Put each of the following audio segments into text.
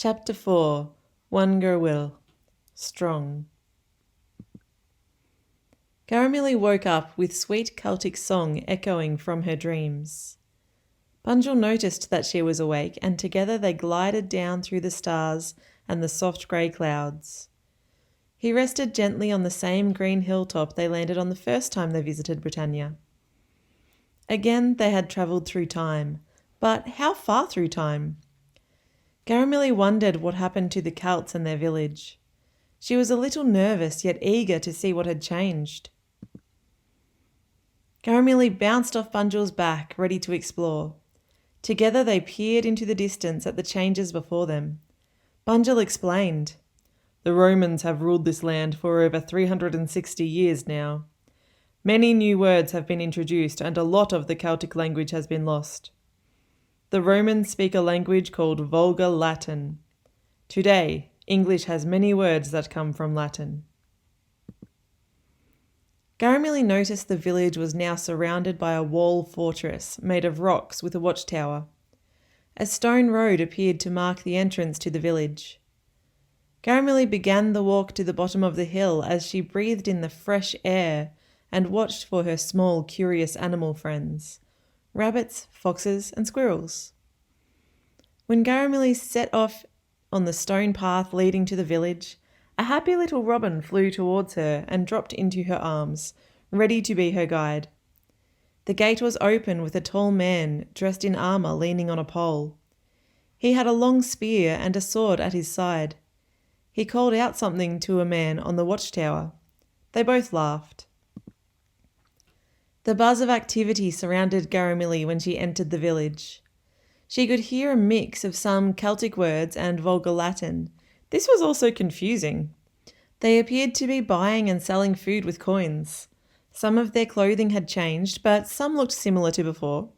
Chapter 4 Wangurwil Strong. Garamili woke up with sweet Celtic song echoing from her dreams. Bunjil noticed that she was awake, and together they glided down through the stars and the soft grey clouds. He rested gently on the same green hilltop they landed on the first time they visited Britannia. Again they had travelled through time, but how far through time? Garamili wondered what happened to the Celts and their village. She was a little nervous, yet eager to see what had changed. Garamili bounced off Bunjil's back, ready to explore. Together they peered into the distance at the changes before them. Bunjil explained, "The Romans have ruled this land for over 360 years now. Many new words have been introduced and a lot of the Celtic language has been lost. The Romans speak a language called Vulgar Latin. Today, English has many words that come from Latin." Garamili noticed the village was now surrounded by a wall fortress made of rocks with a watchtower. A stone road appeared to mark the entrance to the village. Garamili began the walk to the bottom of the hill as she breathed in the fresh air and watched for her small, curious animal friends: rabbits, foxes, and squirrels. When Garamili set off on the stone path leading to the village, a happy little robin flew towards her and dropped into her arms, ready to be her guide. The gate was open with a tall man dressed in armour leaning on a pole. He had a long spear and a sword at his side. He called out something to a man on the watchtower. They both laughed. The buzz of activity surrounded Garamili when she entered the village. She could hear a mix of some Celtic words and Vulgar Latin. This was also confusing. They appeared to be buying and selling food with coins. Some of their clothing had changed, but some looked similar to before.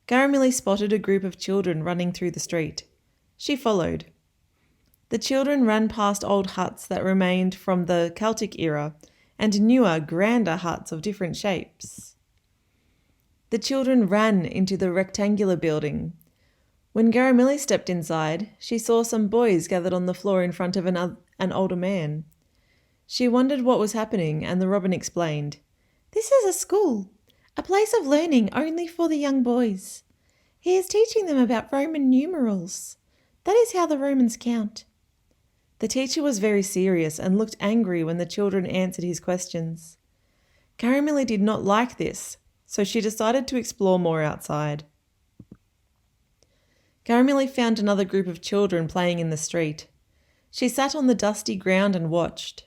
Garamili spotted a group of children running through the street. She followed. The children ran past old huts that remained from the Celtic era and newer, grander huts of different shapes. The children ran into the rectangular building. When Garamili stepped inside, she saw some boys gathered on the floor in front of an older man. She wondered what was happening, and the robin explained, "This is a school, a place of learning only for the young boys. He is teaching them about Roman numerals. That is how the Romans count." The teacher was very serious and looked angry when the children answered his questions. Garamili did not like this, so she decided to explore more outside. Garamili found another group of children playing in the street. She sat on the dusty ground and watched.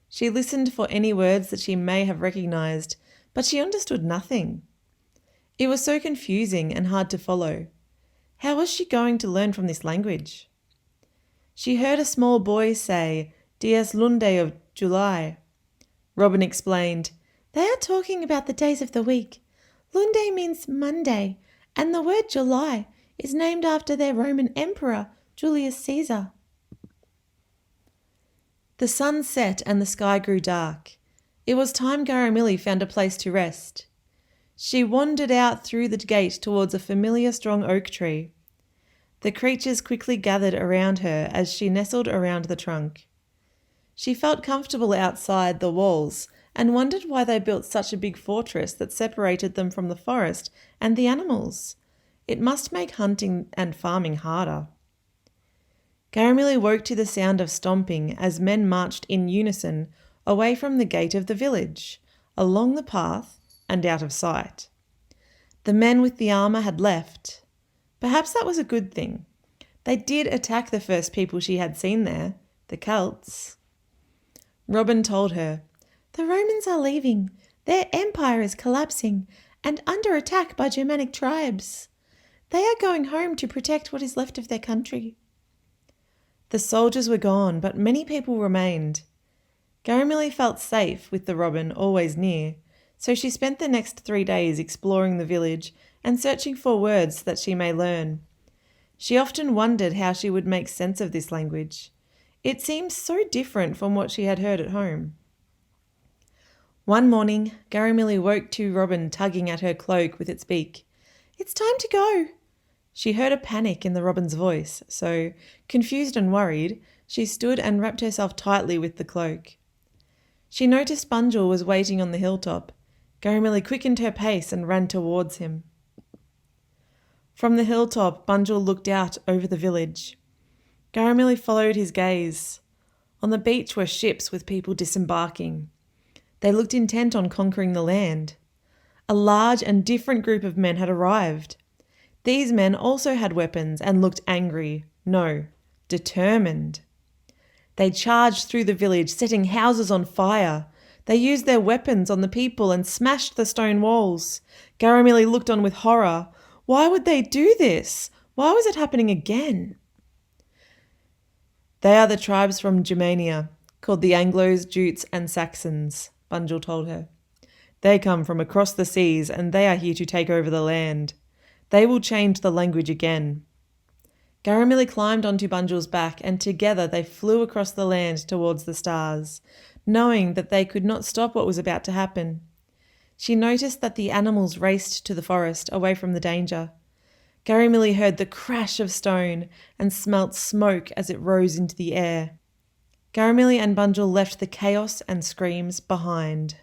She listened for any words that she may have recognised, but she understood nothing. It was so confusing and hard to follow. How was she going to learn from this language? She heard a small boy say, "Dies Lundae of July." Robin explained, "They are talking about the days of the week. Lundae means Monday, and the word July is named after their Roman emperor, Julius Caesar." The sun set and the sky grew dark. It was time Garamili found a place to rest. She wandered out through the gate towards a familiar strong oak tree. The creatures quickly gathered around her as she nestled around the trunk. She felt comfortable outside the walls and wondered why they built such a big fortress that separated them from the forest and the animals. It must make hunting and farming harder. Garamili woke to the sound of stomping as men marched in unison away from the gate of the village, along the path and out of sight. The men with the armour had left. Perhaps that was a good thing. They did attack the first people she had seen there, the Celts. Robin told her, "The Romans are leaving. Their empire is collapsing and under attack by Germanic tribes. They are going home to protect what is left of their country." The soldiers were gone, but many people remained. Garamili felt safe with the robin always near, so she spent the next 3 days exploring the village and searching for words that she may learn. She often wondered how she would make sense of this language. It seemed so different from what she had heard at home. One morning, Garamili woke to Robin tugging at her cloak with its beak. "It's time to go." She heard a panic in the robin's voice, so, confused and worried, she stood and wrapped herself tightly with the cloak. She noticed Bunjil was waiting on the hilltop. Garimilli quickened her pace and ran towards him. From the hilltop, Bunjil looked out over the village. Garimilli followed his gaze. On the beach were ships with people disembarking. They looked intent on conquering the land. A large and different group of men had arrived. These men also had weapons and looked angry, no, determined. They charged through the village, setting houses on fire. They used their weapons on the people and smashed the stone walls. Garimilli looked on with horror. Why would they do this? Why was it happening again? They are the tribes from Germania, called the Anglos, Jutes and Saxons, Bunjil told her. They come from across the seas and they are here to take over the land. They will change the language again. Garimilli climbed onto Bunjil's back and together they flew across the land towards the stars, knowing that they could not stop what was about to happen. She noticed that the animals raced to the forest, away from the danger. Garimilli heard the crash of stone and smelt smoke as it rose into the air. Garimilli and Bunjil left the chaos and screams behind.